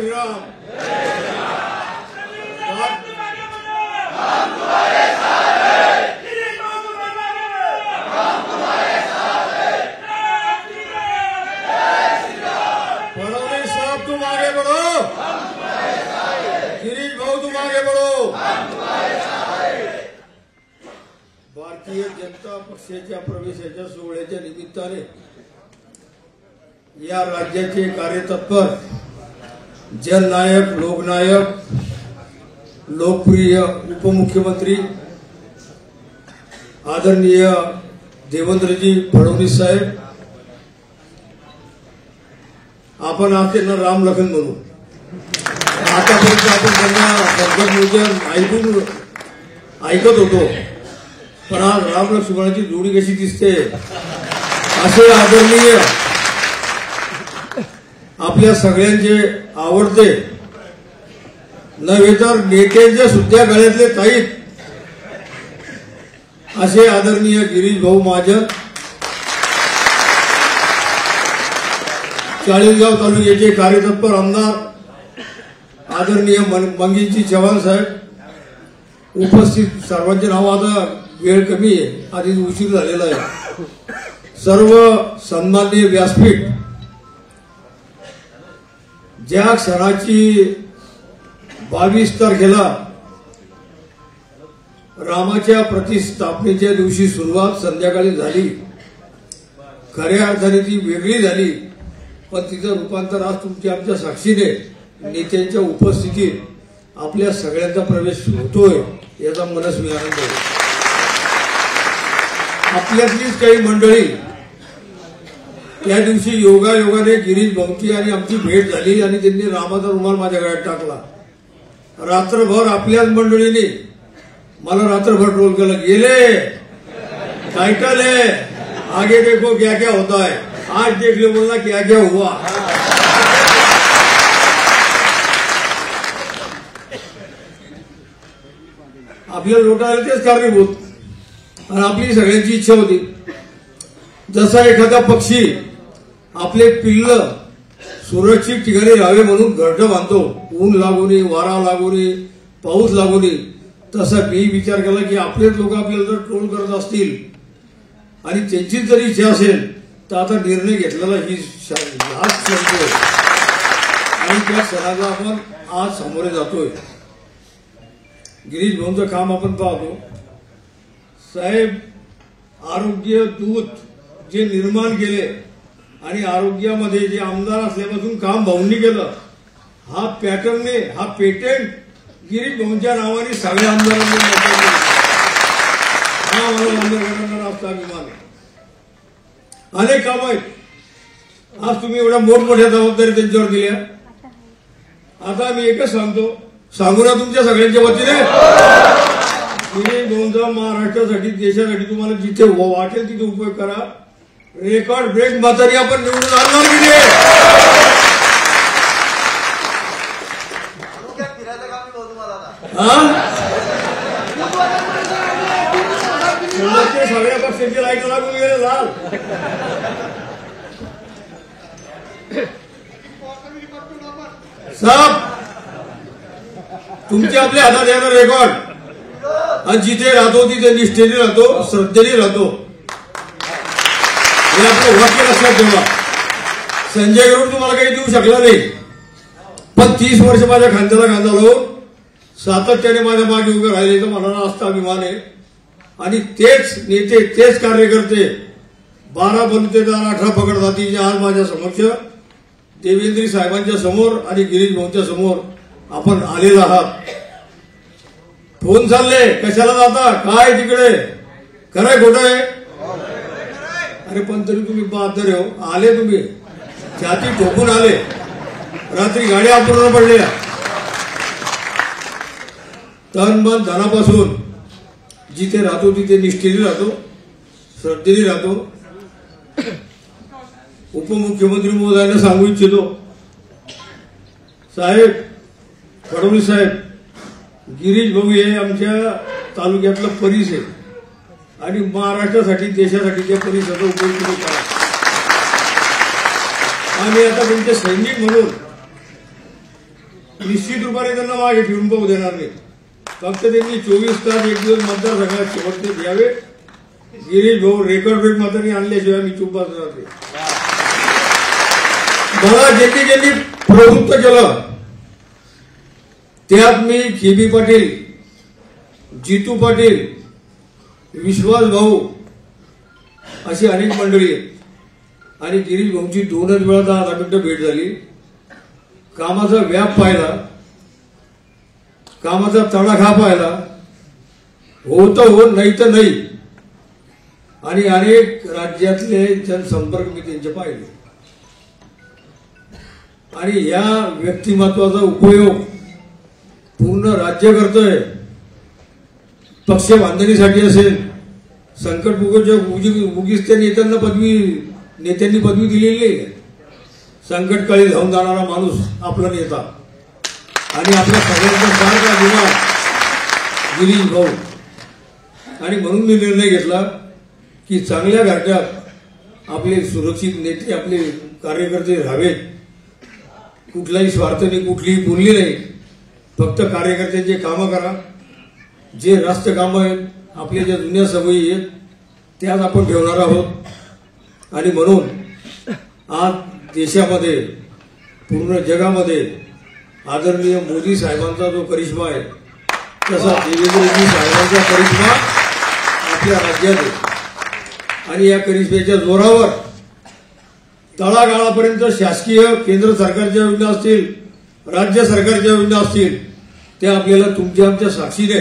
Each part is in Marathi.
श्रीराम। फडणवीस साहब तुम आगे बढ़ो, गिरीश भाऊ तुम आगे बढ़ो। भारतीय जनता पक्षाच्या प्रवेशाच्या सोहळ्याच्या निमित्ताने या राज्याचे कार्यतत्पर जननायक, लोकनायक, लोकप्रिय उपमुख्यमंत्री आदरणीय देवेंद्रजी फडणवीस साहेब, आपण आज त्यांना राम लखन म्हणू। आतापर्यंत आपण त्यांना संकटमोचन ऐकत होतो, पण आज राम लक्ष्मणाची जोडी कशी दिसते। असे आदरणीय आपल्या सगळ्यांचे आवडते नव्हे तर नेत्यांच्या सुद्धा गळ्यातले ताईत असे आदरणीय गिरीश भाऊ महाजन, चाळीसगाव तालुक्याचे कार्यतत्पर आमदार आदरणीय मंगीजी चव्हाण साहेब, उपस्थित सर्वांचे नाव, आता वेळ कमी आहे, आधीच उशीर झालेला आहे, सर्व सन्माननीय व्यासपीठ। ज्या क्षणाची 22 तारखेला रामाच्या प्रतिष्ठापनेच्या दिवशी सुरुवात संध्याकाळी झाली, खऱ्या अर्थाने ती वेगळी झाली, पण तिचं रूपांतर आज तुमच्या आमच्या साक्षीने नेत्यांच्या उपस्थितीत आपल्या सगळ्यांचा प्रवेश होतोय याचा मनस्वी आनंद आहे। आपल्यातलीच काही मंडळी त्या दिवशी योगायोगाने गिरीश भाऊची आणि आमची भेट झाली आणि त्यांनी रामाचा रुमाल माझ्या गळ्यात टाकला। रात्रभर आपल्याच मंडळीने मला रात्रभर ट्रोल केलं, गेले टाइटल है आगे देखो क्या क्या होता है, आज देख लो बोलना क्या क्या हुआ। आपल्याला लोटायला तेच कारणीभूत, आणि आपली सगळ्यांची इच्छा होती, जसा एखादा पक्षी आपले पिल्ल सुरक्षित ठिकाणी राहावे म्हणून घरटं बांधतो, ऊन लागू नये, वारा लागू नये, पाऊस लागू नये, तसा मी विचार केला की आपलेच लोक आपल्याला जर ट्रोल करत असतील आणि त्यांचीच जर इच्छा असेल तर आता निर्णय घेतलेला ही आज क्षण आणि त्या क्षणाला आपण आज सामोरे जातोय। गिरीश भाऊंचं काम आपण पाहतो साहेब, आरोग्य दूत जे निर्माण केले आणि आरोग्यामध्ये जे आमदार असल्यापासून काम भाऊंनी केलं, हा पॅटर्नने, हा पेटेंट गिरीश भाऊंच्या नावाने सगळ्या आमदारांनी हा मला मान्य करणारा आपला अभिमान आहे। अनेक काम आहेत, आज तुम्ही एवढ्या मोठमोठ्या जबाबदारी त्यांच्यावर दिल्या। आता मी एकच सांगू ना तुमच्या सगळ्यांच्या वतीने, गिरीश भाऊंचा महाराष्ट्रासाठी, देशासाठी तुम्हाला जिथे वाटेल तिथे उपयोग करा। रेकॉर्ड ब्रेक मतांनी आपण निवडून आणणार की सगळ्या पक्षाची लाईट लागून गेले लाल। साहेब तुमच्या आपल्या हातात येणार रेकॉर्ड, आणि जिथे राहतो तिथे निष्ठेने राहतो, श्रद्धेने राहतो, हे आपलं वाक्य लक्षात ठेवा। संजय गरुड तुम्हाला काही देऊ शकला नाही, पण 30 वर्ष माझ्या खांद्याला खांदा लावून सातत्याने माझ्या मागे उभे राहिले, तर मला असता अभिमान आहे। आणि तेच नेते, तेच कार्यकर्ते 12 बलुतेदार 18 पकड जातीचे आज माझ्या समक्ष देवेंद्र साहेबांच्या समोर आणि गिरीश भाऊंच्या समोर आपण आलेला आहात। फोन चालले, कशाला जाता, काय तिकडे, खरंय खोटं आहे? अरे पण तरी तुम्ही बहादर हो, आले तुम्ही, छाती ठोकून आले, रात्री गाड्या अपूर्ण पडल्या, तन मन धनापासून जिथे राहतो तिथे निष्ठेने राहतो, श्रद्धेने राहतो। उपमुख्यमंत्री महोदयांना सांगू इच्छितो, साहेब फडणवीस साहेब, गिरीश भाऊ हे आमच्या तालुक्यातलं परीस आहे आणि महाराष्ट्रासाठी, देशासाठी त्या परिसराचा उपयोग तुम्ही करा। आणि आता तुमचे सैनिक म्हणून निश्चित रूपाने त्यांना मागे फिरून पाहू देणार नाही. फक्त त्यांनी 24 तास एक दिवस मतदारसंघात शेवटचे द्यावे. गिरीश भाऊ रेकॉर्ड ब्रेक मतांनी आणल्याशिवाय मी चूप बसणार नाही. मला ज्यांनी प्रवृत्त केलं त्यात मी केबी पाटील, जितू पाटील, विश्वास भाऊ अशी अनेक मंडळी आहेत. आणि गिरीश भाऊंची 2च वेळा 10 मिनिटं भेट झाली. कामाचा व्याप पाहिला, कामाचा तडाखा पाहिला, होतं हो नाही तर नाही. आणि अनेक राज्यातले जनसंपर्क मी त्यांचे पाहिले. आणि या व्यक्तिमत्वाचा उपयोग पूर्ण राज्य करतोय. पक्ष बांधणीसाठी असेल, संकट उगीच त्या नेत्यांनी पदवी दिलेली आहे. संकटकाळी धावून जाणारा माणूस आपला नेता आणि आपल्या सगळ्यांचा सारखा दिमाग गिरीश भाऊ. आणि म्हणून मी निर्णय घेतला की चांगल्या घाट्यात आपले सुरक्षित नेते, आपले कार्यकर्ते राहावेत. कुठलाही स्वार्थ नाही, कुठलीही बोलली नाही. फक्त कार्यकर्त्यांचे कामं करा. जे रास्त कामं आहेत, आपल्या ज्या जुन्या सवयी आहेत त्यात आपण ठेवणार आहोत. आणि म्हणून आज देशामध्ये, पूर्ण जगामध्ये आदरणीय मोदी साहेबांचा जो करिश्मा आहे तसा देवेंद्रजी साहेबांचा करिश्मा आपल्या राज्यात आहे. आणि या करिश्म्याच्या जोरावर तळागाळापर्यंत शासकीय केंद्र सरकारच्या योजना असतील, राज्य सरकारच्या योजना असतील, त्या आपल्याला तुमच्या आमच्या साक्षीने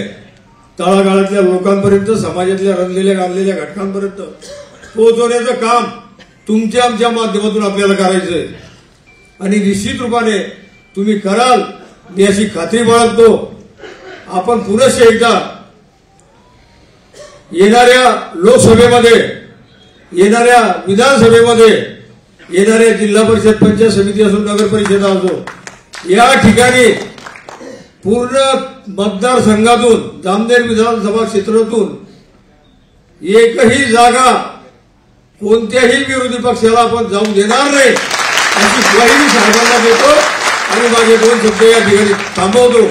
तळागाळातल्या लोकांपर्यंत, समाजातल्या रंगलेल्या गांधलेल्या घटकांपर्यंत पोहोचवण्याचं काम तुमच्या आमच्या माध्यमातून आपल्याला करायचंय. आणि निश्चित रूपाने तुम्ही कराल मी अशी खात्री बाळगतो. आपण पुनश्च एकदा येणाऱ्या लोकसभेमध्ये, येणाऱ्या विधानसभेमध्ये, येणाऱ्या जिल्हा परिषद, पंचायत समिती असो, नगर परिषद असो, या ठिकाणी पूर्ण मतदारसंघातून, जामनेर विधानसभा क्षेत्रातून एकही जागा कोणत्याही विरोधी पक्षाला आपण जाऊ देणार नाही अशी ग्वाही मी साहेबांना देतो. आणि माझे 2 शब्द या ठिकाणी थांबवतो.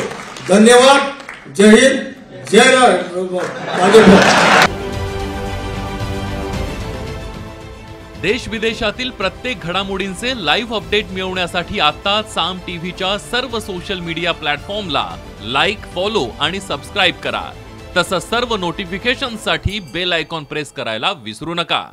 धन्यवाद. जय हिंद, जय राज. देश विदेशातील प्रत्येक घडामोडींचे लाईव्ह अपडेट मिळवण्यासाठी आता साम टीव्हीच्या सर्व सोशल मीडिया प्लॅटफॉर्मला लाईक, फॉलो आणि सबस्क्राईब करा. तसंच सर्व नोटिफिकेशनसाठी बेल आयकॉन प्रेस करायला विसरू नका.